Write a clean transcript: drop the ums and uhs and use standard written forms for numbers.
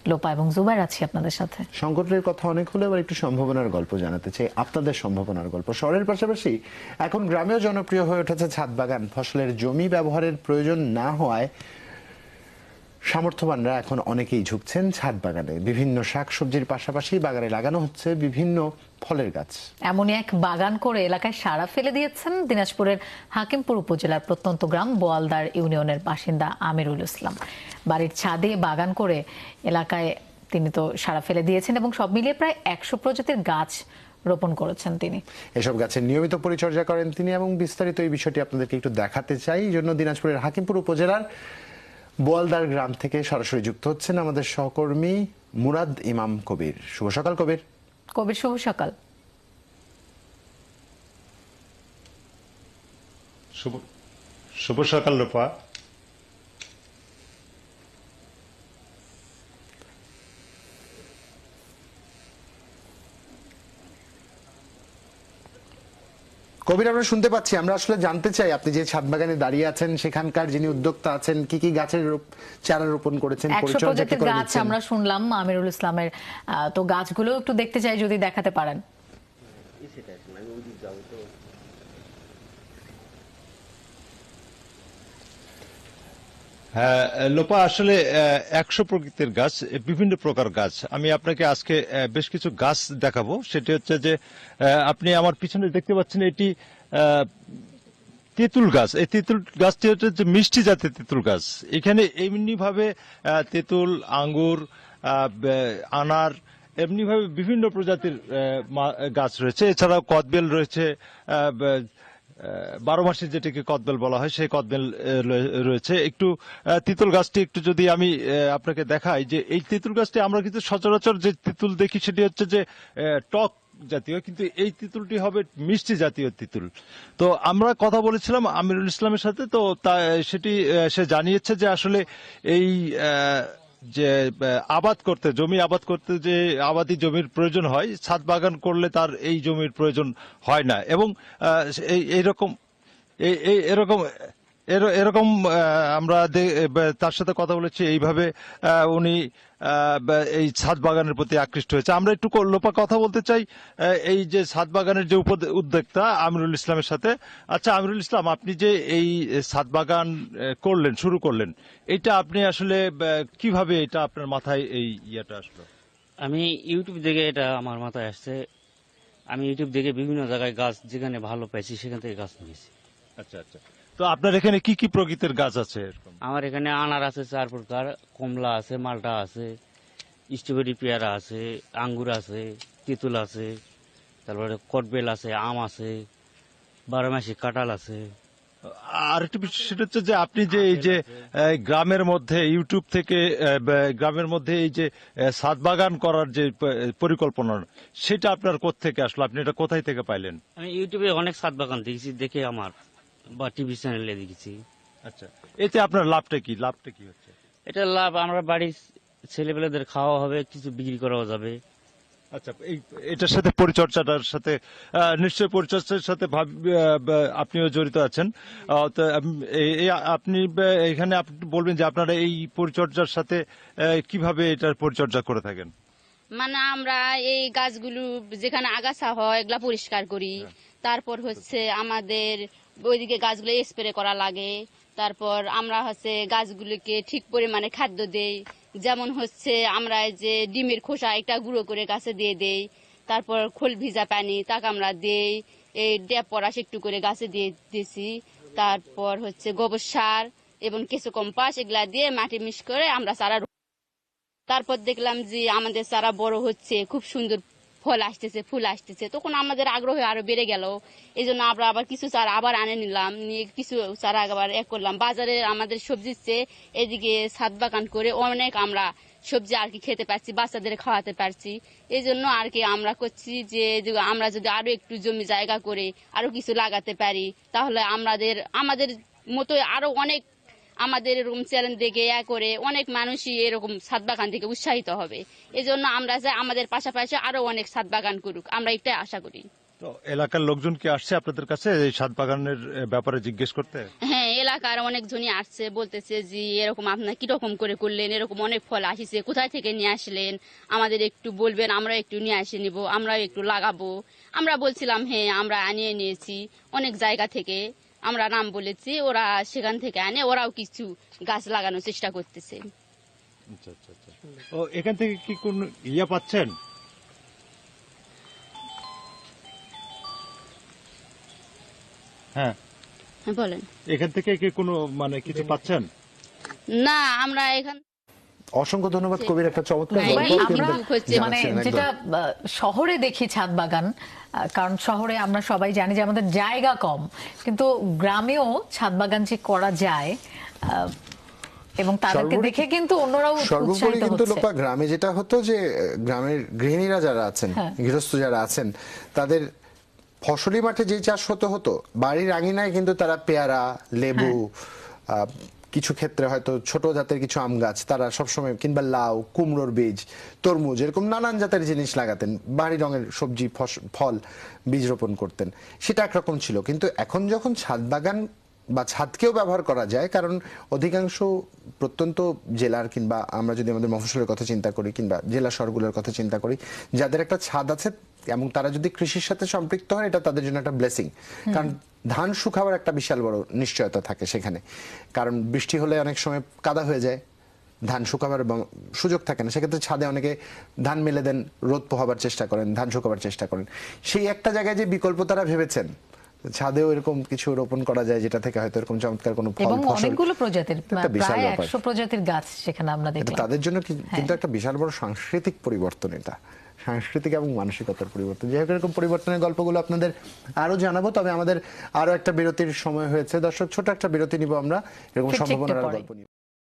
লোপা এবং জুবাইর আছি আপনাদের সাথে। সংকটের কথা অনেক হলে এবার একটু সম্ভাবনার গল্প জানাতে চাই, আপনাদের সম্ভাবনার গল্প। শহরের পাশাপাশি এখন গ্রামেও জনপ্রিয় হয়ে উঠেছে ছাদ বাগান। ফসলের জমি ব্যবহারের প্রয়োজন না হওয়ায় সামর্থ্যবানরা এখন অনেকেই ঝুঁকছেন ছাদ বাগানে। বিভিন্ন শাকসবজির পাশাপাশি বাগানে লাগানো হচ্ছে বিভিন্ন ফলের গাছ। এমনই এক বাগান করে এলাকায় সাড়া ফেলে দিয়েছেন দিনাজপুরের হাকিমপুর উপজেলার প্রত্যন্ত গ্রাম বোয়ালদার ইউনিয়নের বাসিন্দা আমিরুল ইসলাম। বাড়ির ছাদে বাগান করে এলাকায় তিনি তো সাড়া ফেলে দিয়েছেন এবং সব মিলিয়ে প্রায় 100 প্রজাতির গাছ রোপণ করেছেন তিনি। এসব গাছের নিয়মিত পরিচর্যা করেন তিনি এবং বিস্তারিত এই বিষয়টি আপনাদেরকে একটু দেখাতে চাই। এই জন্য দিনাজপুরের হাকিমপুর উপজেলার বোয়ালদার গ্রাম থেকে সরাসরি যুক্ত হচ্ছেন আমাদের সহকর্মী মুরাদ ইমাম কবির। শুভ সকাল কবির। কবির, শুভ সকাল। শুভ সকাল লোপা। কবির, আমরা শুনতে পাচ্ছি, আমরা আসলে জানতে চাই আপনি যে ছাদ বাগানে দাঁড়িয়ে আছেন সেখানকার যিনি উদ্যোক্তা আছেন কি কি গাছের চারা রোপণ করেছেন, 100 প্রজাতির গাছ আমরা শুনলাম আমিরুল ইসলামের, তো গাছগুলো একটু দেখতে চাই যদি দেখাতে পারেন। হ্যাঁ লোপা, আসলে 100 প্রকৃতির গাছ, বিভিন্ন প্রকার গাছ। আমি আপনাকে আজকে বেশ কিছু গাছ দেখাবো। সেটি হচ্ছে যে আপনি আমার পিছনে দেখতে পাচ্ছেন এটি তেঁতুল গাছ। এই তেঁতুল গাছটি হচ্ছে যে মিষ্টি জাতের তেঁতুল গাছ। এখানে এমনি ভাবে তেঁতুল, আঙ্গুর, আনার, এমনি ভাবে বিভিন্ন প্রজাতির গাছ রয়েছে। এছাড়াও কদবেল রয়েছে, 12 মাসে যেটাকে কদবেল বলা হয় সেই কদবেল রয়েছে। একটু তেঁতুল গাছটি একটু যদি আমি আপনাকে দেখাই, যে এই তেঁতুল গাছটি আমরা কিন্তু সচরাচর যে তেঁতুল দেখি সেটি হচ্ছে যে টক জাতীয়, কিন্তু এই তেঁতুলটি হবে মিষ্টি জাতীয় তেঁতুল। তো আমরা কথা বলেছিলাম আমিরুল ইসলামের সাথে, তো সেটি সে জানিয়েছে যে আসলে এই যে আবাদ করতে, জমি আবাদ করতে যে আবাদি জমির প্রয়োজন হয়, ছাদ বাগান করলে তার এই জমির প্রয়োজন হয় না। এবং এইরকম এরকম এরকম আমরা তার সাথে কথা বলেছি, এইভাবে উনি এই ছাদ বাগানের প্রতি আকৃষ্ট হয়েছে। আমরা একটু লোপা কথা বলতে চাই এই যে ছাদ বাগানের যে উদ্যোক্তা আমিরুল ইসলামের সাথে। আচ্ছা আমিরুল ইসলাম, আপনি যে এই ছাদ বাগান শুরু করলেন, এটা আপনি আসলে কিভাবে, এটা আপনার মাথায় এই ইয়েটা আসলো? আমি ইউটিউব দেখে এটা আমার মাথায় আসছে। আমি ইউটিউব দেখে বিভিন্ন জায়গায় গাছ যেখানে ভালো পাইছি সেখান থেকে গাছ নিয়েছি। আচ্ছা আচ্ছা, তো আপনার এখানে কি কি প্রকৃতির গাছ আছে? আমার এখানে আনার আছে 4 প্রকার, কমলা আছে, মালটা আছে, স্ট্রবেরি, পেয়ারা আছে, আঙ্গুর আছে, তেঁতুল আছে, তারপরে কটবেল আছে, আম আছে, 12 মাসি কাঁঠাল আছে। আর একটু সেটা হচ্ছে যে আপনি যে এই যে গ্রামের মধ্যে ইউটিউব থেকে গ্রামের মধ্যে এই যে ছাদ বাগান করার যে পরিকল্পনা, সেটা আপনার কোত্থেকে আসলো? আপনি এটা কোথায় থেকে পাইলেন? আমি ইউটিউবে অনেক ছাদ বাগান দেখেছি, দেখে আমার বা টিভি চ্যানেলে দেখেছি। আচ্ছা, এতে আপনার লাভটা কি হচ্ছে? এটা লাভ, আমরা বাড়ির ছেলেপেলেদের খাওয়া হবে, কিছু বিক্রি করাও যাবে। আচ্ছা, এটার সাথে পরিচর্যাটার সাথে নিশ্চয়ই পরিচর্যার সাথে আপনিও জড়িত আছেন। তো আপনি এখানে আপনি বলবেন যে আপনারা এই পরিচর্যার সাথে কিভাবে এটার পরিচর্যা করে থাকেন? মানে আমরা এই গাছগুলো যেখানে আগাছা হয় এগুলা পরিষ্কার করি। তারপর হচ্ছে আমাদের ওইদিকে গাছগুলো স্প্রে করা লাগে। তারপর আমরা হচ্ছে গাছগুলোকে ঠিক পরিমাণে খাদ্য দেই। যেমন হচ্ছে আমরা যে ডিমের খোসা একটা গুঁড়ো করে গাছে দিয়ে দেই। তারপর খোল ভিজা পানি তাকে আমরা দেই। এই ড্যাপ পরাশ একটু করে গাছে দিয়ে দিয়েছি। তারপর হচ্ছে গোবর সার এবং কিছু কম্পাস এগুলা দিয়ে মাটি মিক্স করে আমরা চারা। তারপর দেখলাম যে আমাদের চারা বড় হচ্ছে, খুব সুন্দর ফল আসতেছে, ফুল আসতেছে, তখন আমাদের আগ্রহ আরো বেড়ে গেল। এই জন্য আমরা আবার কিছু চারা আবার আনে নিলাম, নিয়ে কিছু চারা আবার করলাম। বাজারে আমাদের সবজির চেয়ে এদিকে ছাদ বাগান করে অনেক আমরা সবজি আর কি খেতে পারছি, বাচ্চাদের খাওয়াতে পারছি। এই জন্য আর কি আমরা করছি যে আমরা যদি আরো একটু জমি জায়গা করে আরো কিছু লাগাতে পারি, তাহলে আমাদের মতো আরো অনেক আমাদের এরকম চ্যালেঞ্জ দেখে করে অনেক মানুষই এরকম ছাদ বাগান থেকে উৎসাহিত হবে। এই জন্য আমরা চাই আমাদের পাশাপাশি আরো অনেক ছাদ বাগান করুক, আমরা এটাই আশা করি। তো এলাকার লোকজন কি আসছে আপনাদের কাছে এই ছাদ বাগানের ব্যাপারে জিজ্ঞেস করতে? হ্যাঁ, এলাকার অনেকজনই আসছে, বলতেছে যে এরকম আপনার কিরকম করে করলেন, এরকম অনেক ফল আসিছে, কোথায় থেকে নিয়ে আসলেন, আমাদের একটু বলবেন, আমরা একটু নিয়ে আসে নিব, আমরাও একটু লাগাবো। আমরা বলছিলাম হ্যাঁ আমরা আনিয়ে নিয়েছি অনেক জায়গা থেকে, আমরা নাম বলেছি, ওরা সেখান থেকে আনে, ওরাও কিছু গাছ লাগানোর চেষ্টা করতেছে। আচ্ছা আচ্ছা আচ্ছা। ও এখান থেকে কি কোন ইয়ে পাচ্ছেন? হ্যাঁ, হ্যাঁ, বলেন। এখান থেকে কি কোনো মানে কিছু পাচ্ছেন? না, আমরা এখান অসংখ্য ধন্যবাদ কবির, একটা চমৎকার ভাই, গল্প আমরা কিন্তু হচ্ছে মানে জানাচ্ছিলেন যেটা একদম। শহরে দেখি ছাদ বাগান, কারণ শহরে আমরা সবাই জানি যে আমাদের জায়গা কম, কিন্তু গ্রামেও ছাদ বাগান যে করা যায়, এবং তাদেরকে সর্বোপরি- দেখে কিন্তু অন্যরাও সর্বোপরি উৎসাহিত কিন্তু হচ্ছে। লোপা গ্রামে যেটা হতো যে গ্রামের গৃহিণীরা যারা আছেন, হ্যাঁ। গৃহস্থ যারা আছেন, তাদের ফসলি মাঠে যে চাষ হতো বাড়ির আঙিনায় কিন্তু তারা পেয়ারা, লেবু, কিছু ক্ষেত্রে হয়তো ছোট জাতের কিছু আম গাছ তারা সবসময়, কিংবা লাউ, কুমড়োর বীজ, তরমুজ, এরকম নানান জাতের জিনিস লাগাতেন, বাড়ি রঙের সবজি ফল বীজ রোপণ করতেন। সেটা একরকম ছিল। কিন্তু এখন যখন ছাদ বাগান বা ছাদকেও ব্যবহার করা যায়, কারণ অধিকাংশ প্রত্যন্ত জেলার, কিংবা আমরা যদি আমাদের মফস্বলের কথা চিন্তা করি, কিংবা জেলা শহরগুলোর কথা চিন্তা করি, যাদের একটা ছাদ আছে এবং তারা যদি কৃষির সাথে সম্পৃক্ত হয়, এটা তাদের জন্য একটা ব্লেসিং। কারণ ধান শুকাবার একটা বিশাল বড় নিশ্চয়তা থাকে সেখানে, কারণ বৃষ্টি হলে অনেক সময় কাদা হয়ে যায়, ধান শুকাবার সুযোগ থাকে না। সেক্ষেত্রে ছাদে অনেকে ধান মেলে দেন, রোদ পোহাবার চেষ্টা করেন, ধান শুকাবার চেষ্টা করেন। সেই একটা জায়গায় যে বিকল্প তারা ভেবেছেন, ছাদেও এরকম কিছু রোপণ করা যায়, যেটা থেকে হয়তো এরকম চমৎকার কোনো ফল এবং ফসল, অনেকগুলো প্রজাতির, একটা বিশাল প্রায় ব্যাপার। 100 প্রজাতির গাছ সেখানে আমরা এটা দেখলাম। তাদের জন্য কিন্তু একটা বিশাল বড় সাংস্কৃতিক পরিবর্তন, এটা সাংস্কৃতিক এবং মানসিকতার পরিবর্তন। যাই হোক, এরকম পরিবর্তনের গল্পগুলো আপনাদের আরো জানাবো, তবে আমাদের আরো একটা বিরতির সময় হয়েছে। দর্শক, ছোট একটা বিরতি নিব আমরা, এরকম ঠিক একটু সম্ভাবনার পরে। গল্প নিব।